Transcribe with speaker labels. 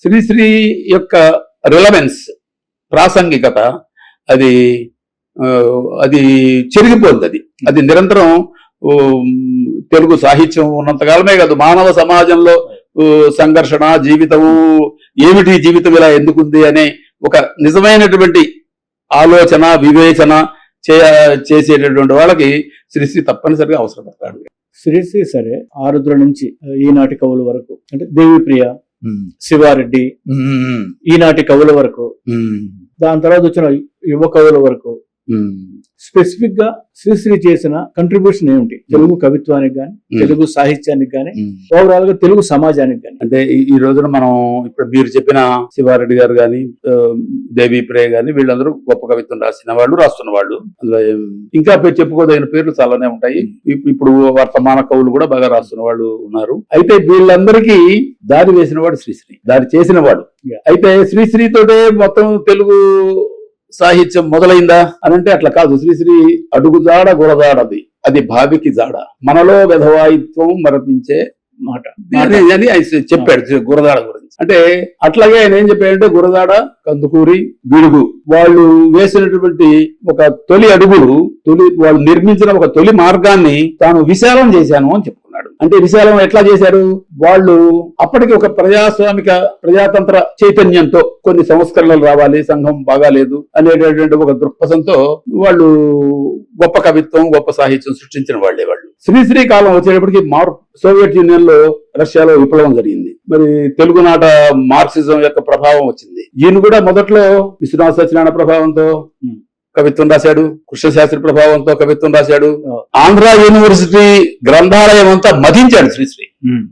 Speaker 1: శ్రీశ్రీ యొక్క రిలవెన్స్, ప్రాసంగికత అది అది చెరిగిపోతుంది. అది నిరంతరం తెలుగు సాహిత్యం ఉన్నంతకాలమే కాదు, మానవ సమాజంలో సంఘర్షణ, జీవితము ఏమిటి, జీవితం ఇలా ఎందుకుంది అనే ఒక నిజమైనటువంటి ఆలోచన, వివేచన చేసేటటువంటి వాళ్ళకి శ్రీశ్రీ తప్పనిసరిగా అవసరపడతాడు.
Speaker 2: శ్రీశ్రీ సరే ఆరుద్ర నుంచి ఈనాటి కవుల వరకు, అంటే దేవిప్రియ, శివారెడ్డి, ఈనాటి కవుల వరకు, దాని తర్వాత వచ్చిన యువ కవుల వరకు స్పెసిఫిక్ గా శ్రీశ్రీ చేసిన కంట్రిబ్యూషన్ ఏమిటి తెలుగు కవిత్వానికి గాని, తెలుగు సాహిత్యానికి గాని, ఓవరాల్ గా తెలుగు సమాజానికి గాని?
Speaker 1: అంటే ఈ రోజున మనం ఇప్పుడు మీరు చెప్పిన శివారెడ్డి గారు గాని, దేవిప్రియ గాని, వీళ్ళందరూ గొప్ప కవిత్వం రాసిన వాళ్ళు, రాస్తున్న వాళ్ళు. అందులో ఇంకా చెప్పుకోదగిన పేర్లు చాలానే ఉంటాయి. ఇప్పుడు వర్తమాన కవులు కూడా బాగా రాస్తున్న వాళ్ళు ఉన్నారు. అయితే వీళ్ళందరికీ దారి వేసిన వాడు శ్రీశ్రీ, దారి చేసిన వాడు. అయితే శ్రీశ్రీతోటే మొత్తం తెలుగు సాహిత్యం మొదలైందా అని అంటే అట్లా కాదు. శ్రీశ్రీ అడుగుజాడ గురజాడది, అది భావికి జాడ, మనలో విధవాయిత్వం మరపించే మాట అని చెప్పాడు గురజాడ గురించి. అంటే అట్లాగే ఆయన ఏం చెప్పాడంటే, గురజాడ, కందుకూరి, గిడుగు వాళ్ళు వేసినటువంటి ఒక తొలి అడుగులు, వాళ్ళు నిర్మించిన ఒక తొలి మార్గాన్ని తాను విశాలం చేశాను అని చెప్పుకున్నాడు. అంటే విశాలం ఎట్లా చేశారు? వాళ్ళు అప్పటికి ఒక ప్రజాస్వామిక ప్రజాతంత్ర చైతన్యంతో కొన్ని సంస్కరణలు రావాలి, సంఘం బాగాలేదు అనేటటువంటి ఒక దృక్పథంతో వాళ్ళు గొప్ప కవిత్వం, గొప్ప సాహిత్యం సృష్టించిన వాళ్ళే వాళ్ళు. శ్రీశ్రీ కాలం వచ్చేటప్పటికి సోవియట్ యూనియన్ లో, రష్యాలో విప్లవం జరిగింది. మరి తెలుగునాట మార్క్సిజం యొక్క ప్రభావం వచ్చింది. ఈయన కూడా మొదట్లో విశ్వనాథ సత్యనారాయణ ప్రభావంతో కవిత్వం రాశాడు, కృష్ణశాస్త్రి ప్రభావంతో కవిత్వం రాశాడు. ఆంధ్ర యూనివర్సిటీ గ్రంథాలయం అంతా మధించాడు శ్రీశ్రీ.